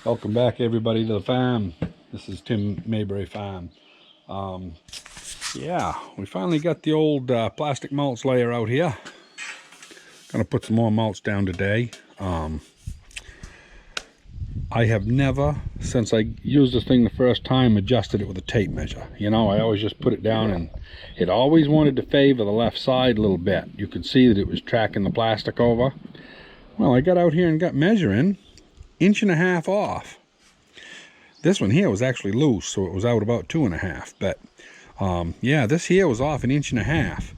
Welcome back, everybody, to the farm. This is Tim Mayberry Farm. Yeah, we finally got the old plastic mulch layer out here. Gonna put some more mulch down today. I have never, since I used this thing the first time, adjusted it with a tape measure. You know, I always just put it down, and it always wanted to favor the left side a little bit. You could see that it was tracking the plastic over. Well, I got out here and got measuring, 1.5 inches off. This one here was actually loose, so it was out about 2.5. But yeah, this here was off 1.5 inches.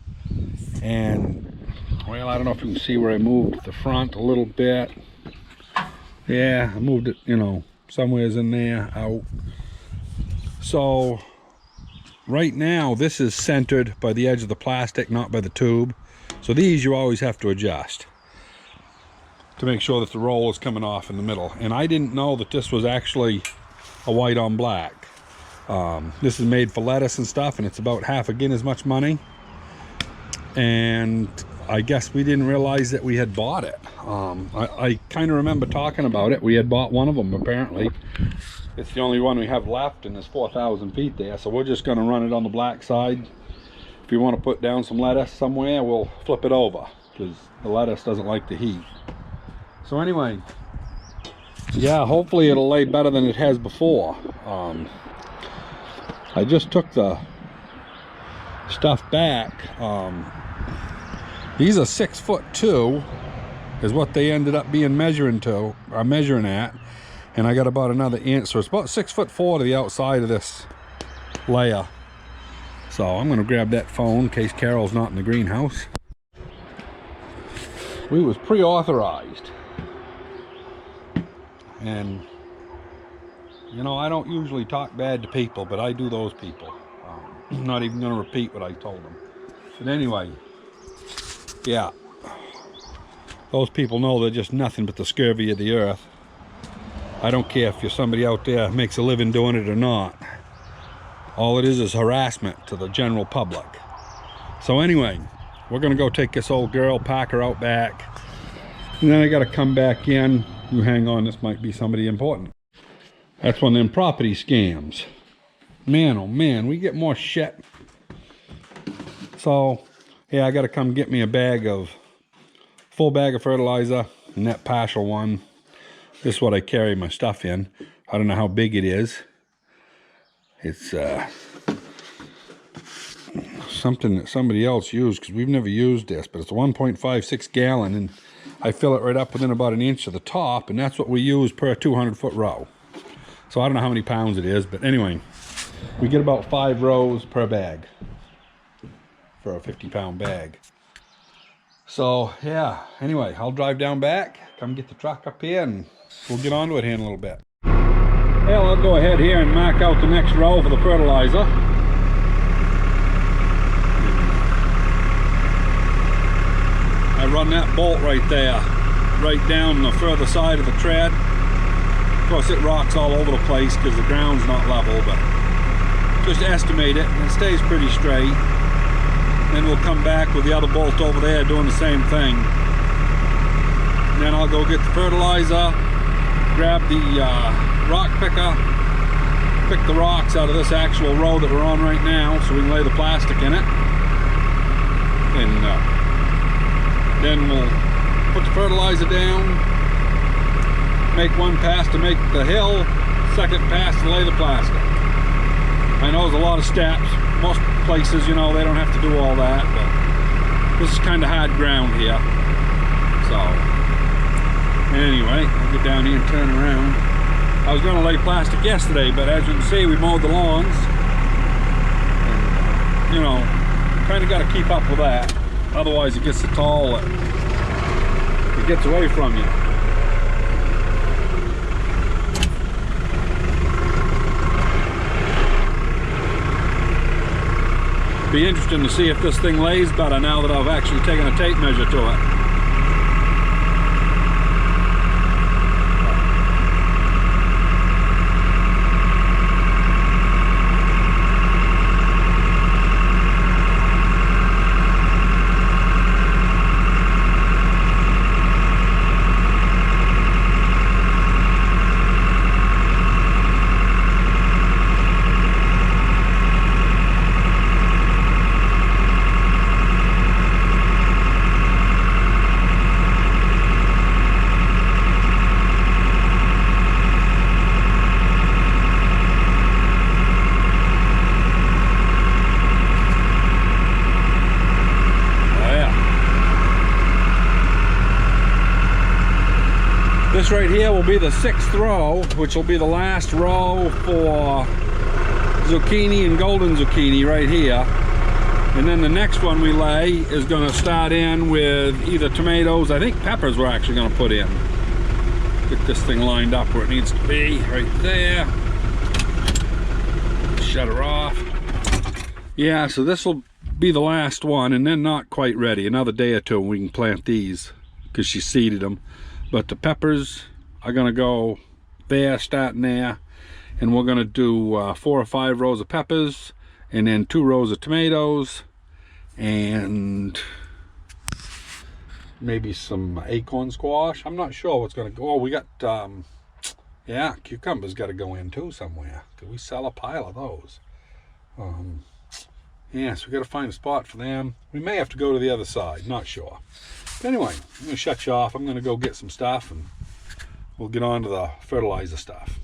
And well, I don't know if you can see where I moved the front a little bit. Yeah, I moved it, you know, somewhere's in there, out. So right now this is centered by the edge of the plastic, not by the tube. So these you always have to adjust to make sure that the roll is coming off in the middle. And I didn't know that this was actually a white on black. This is made for lettuce and stuff, and it's about half again as much money. And I guess we didn't realize that we had bought it. I kind of remember talking about it. We had bought one of them, apparently. It's the only one we have left, and there's 4,000 feet there, so we're just going to run it on the black side. If you want to put down some lettuce somewhere, we'll flip it over, because the lettuce doesn't like the heat. So anyway, yeah, hopefully it'll lay better than it has before. I just took the stuff back. These are 6'2" is what they ended up being measuring at, and I got about another inch, so it's about 6'4" to the outside of this layer. So I'm going to grab that phone in case Carol's not in the greenhouse. We was pre-authorized. And, you know, I don't usually talk bad to people, but I do those people. I'm not even going to repeat what I told them. But anyway, yeah. Those people know they're just nothing but the scurvy of the earth. I don't care if you're somebody out there who makes a living doing it or not. All it is harassment to the general public. So anyway, we're going to go take this old girl, pack her out back. And then I got to come back in. You hang on, this might be somebody important. That's one of them property scams. Man, oh man, we get more shit. So, yeah, I gotta come get me a full bag of fertilizer, and that partial one. This is what I carry my stuff in. I don't know how big it is. It's something that somebody else used, because we've never used this, but it's a 1.56 gallon, and I fill it right up within about 1 inch of the top, and that's what we use per 200-foot row. So I don't know how many pounds it is, but anyway, we get about 5 rows per bag for a 50-pound bag. So yeah, anyway, I'll drive down back, come get the truck up here, and we'll get onto it here in a little bit. Well, I'll go ahead here and mark out the next row for the fertilizer. I run that bolt right there, right down the further side of the tread. Of course, it rocks all over the place because the ground's not level, but just estimate it, and it stays pretty straight. Then we'll come back with the other bolt over there doing the same thing. And then I'll go get the fertilizer, grab the rock picker, pick the rocks out of this actual row that we're on right now so we can lay the plastic in it. And then we'll put the fertilizer down, make one pass to make the hill, second pass to lay the plastic. I know there's a lot of steps. Most places, you know, they don't have to do all that, but this is kind of hard ground here. So, anyway, I'll get down here and turn around. I was going to lay plastic yesterday, but as you can see, we mowed the lawns. And, you know, kind of got to keep up with that. Otherwise it gets so tall that it gets away from you. Be interesting to see if this thing lays better now that I've actually taken a tape measure to it. This right here will be the 6th row, which will be the last row for zucchini and golden zucchini right here. And then the next one we lay is going to start in with either tomatoes. I think peppers we're actually going to put in. Get this thing lined up where it needs to be, right there. Shut her off. Yeah, so this will be the last one, and then not quite ready. Another day or two we can plant these because she seeded them. But the peppers are going to go there, starting there. And we're going to do 4 or 5 rows of peppers, and then 2 rows of tomatoes, and maybe some acorn squash. I'm not sure what's going to go. Oh, we got, yeah, cucumbers got to go in too somewhere. Could we sell a pile of those? Yeah, so we got to find a spot for them. We may have to go to the other side, not sure. But anyway, I'm going to shut you off. I'm going to go get some stuff, and we'll get on to the fertilizer stuff.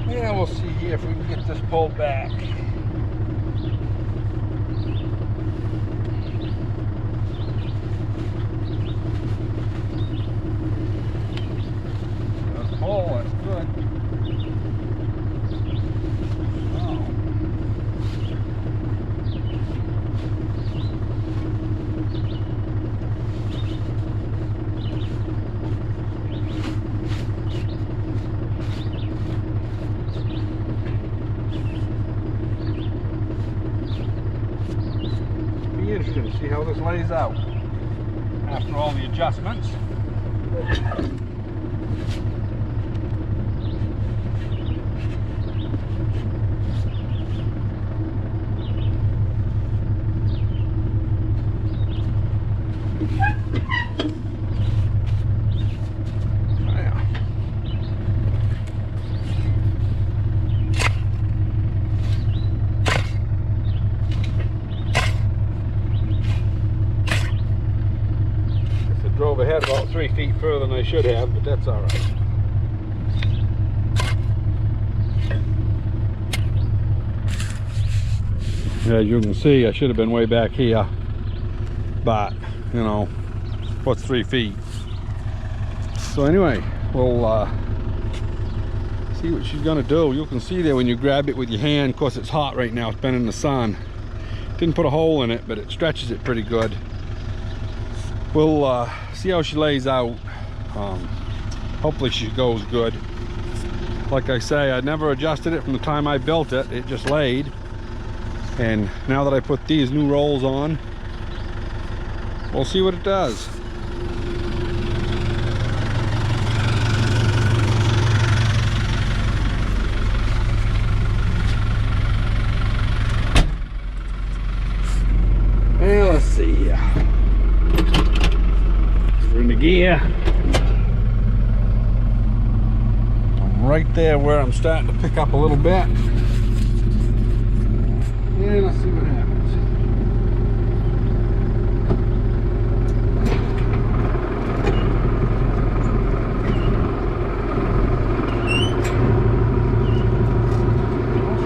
Yeah, we'll see here if we can get this pulled back. Oh, that's good. Oh. Be interesting to see how this lays out after all the adjustments. Drove ahead about 3 feet further than I should have, but that's all right. Yeah, as you can see, I should have been way back here, but you know, what's 3 feet? So anyway, we'll see what she's gonna do. You can see there when you grab it with your hand. Of course, it's hot right now. It's been in the sun. Didn't put a hole in it, but it stretches it pretty good. We'll see how she lays out. Hopefully she goes good. Like I say, I never adjusted it from the time I built it. It just laid. And now that I put these new rolls on, we'll see what it does. Well, let's see here. We're in the gear. I'm right there where I'm starting to pick up a little bit. Yeah, let's see what happens.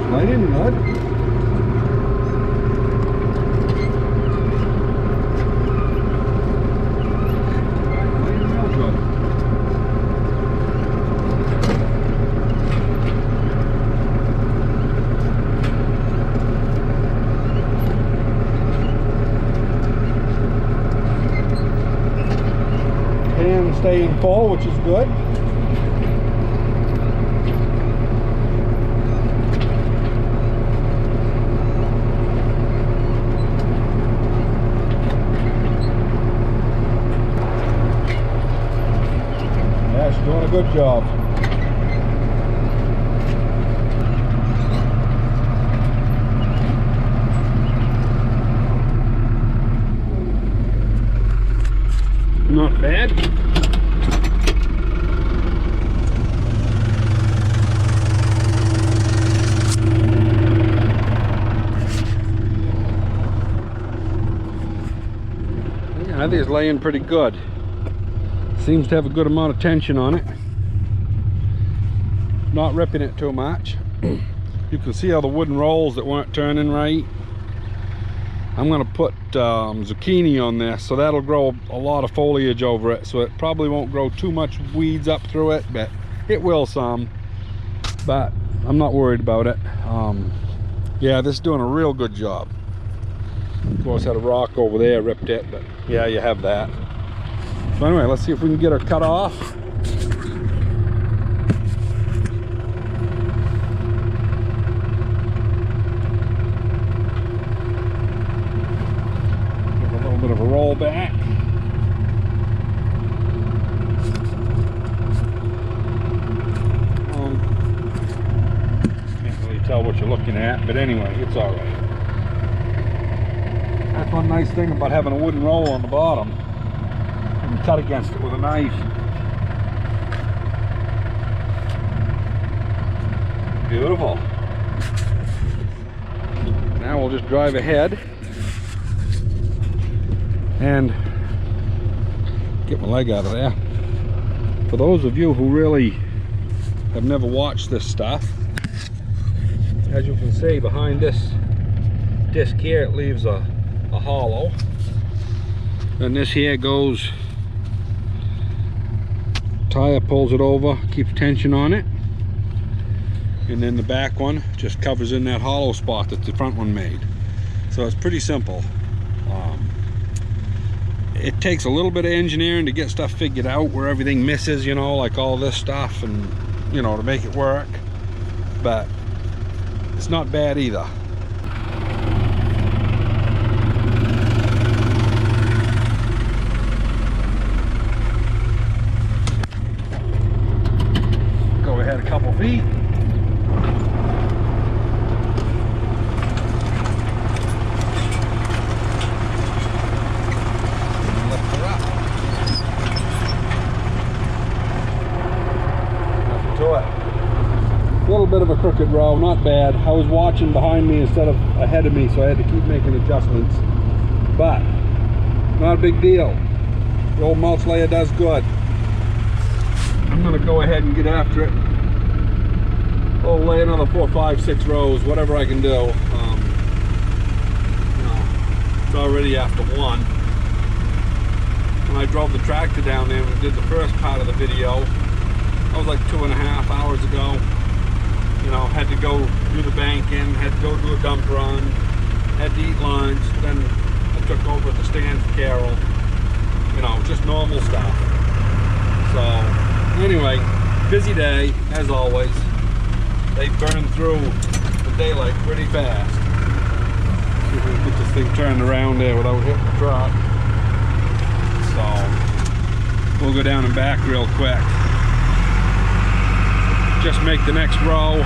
Slide in mud. Staying full, which is good. Yeah, she's doing a good job. Not bad. I think it's laying pretty good. Seems to have a good amount of tension on it. not ripping it too much. You can see all the wooden rolls that weren't turning right. I'm going to put zucchini on this, so that'll grow a lot of foliage over it, so it probably won't grow too much weeds up through it, but it will some. But I'm not worried about it. Yeah, this is doing a real good job. Of course, had a rock over there, ripped it, but yeah, you have that. So anyway, let's see if we can get her cut off. Give a little bit of a roll back. Can't really tell what you're looking at, but anyway, it's all right. That's one nice thing about having a wooden roll on the bottom. You can cut against it with a knife. Beautiful. Now we'll just drive ahead and get my leg out of there. For those of you who really have never watched this stuff, as you can see behind this disc here, it leaves a hollow, and this here goes, tire pulls it over, keeps tension on it, and then the back one just covers in that hollow spot that the front one made. So it's pretty simple. It takes a little bit of engineering to get stuff figured out where everything misses, you know, like all this stuff, and you know, to make it work, but it's not bad either. A couple feet. Lift her up. Nothing to it. A little bit of a crooked row, not bad. I was watching behind me instead of ahead of me, so I had to keep making adjustments. But not a big deal. The old mulch layer does good. I'm going to go ahead and get after it. I'll lay another 4, 5, 6 rows, whatever I can do. You know, it's already after 1. When I drove the tractor down there and did the first part of the video, that was like 2.5 hours ago. You know, had to go do the banking, had to go do a dump run, had to eat lunch, then I took over at the stand for Carol. You know, just normal stuff. So, anyway, busy day, as always. They burn through the daylight pretty fast. See if we can get this thing turned around there without hitting the truck. So, we'll go down and back real quick. Just make the next row.